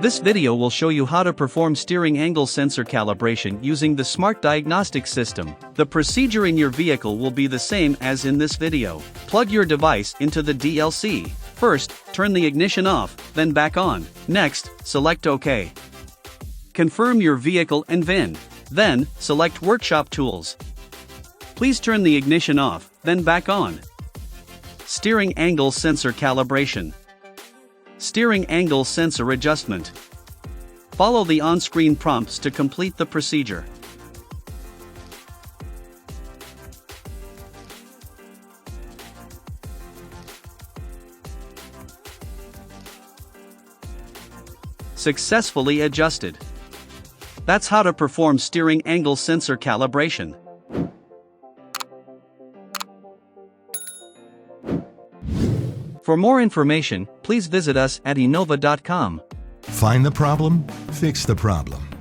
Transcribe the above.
This video will show you how to perform steering angle sensor calibration using the Smart Diagnostic system. The procedure in your vehicle will be the same as in this video. Plug your device into the DLC. First, turn the ignition off, then back on. Next, select OK. Confirm your vehicle and VIN. Then, select Workshop Tools. Please turn the ignition off, then back on. Steering angle sensor calibration. Steering angle sensor adjustment. Follow the on-screen prompts to complete the procedure. Successfully adjusted. That's how to perform steering angle sensor calibration. For more information, please visit us at Innova.com. Find the problem, fix the problem.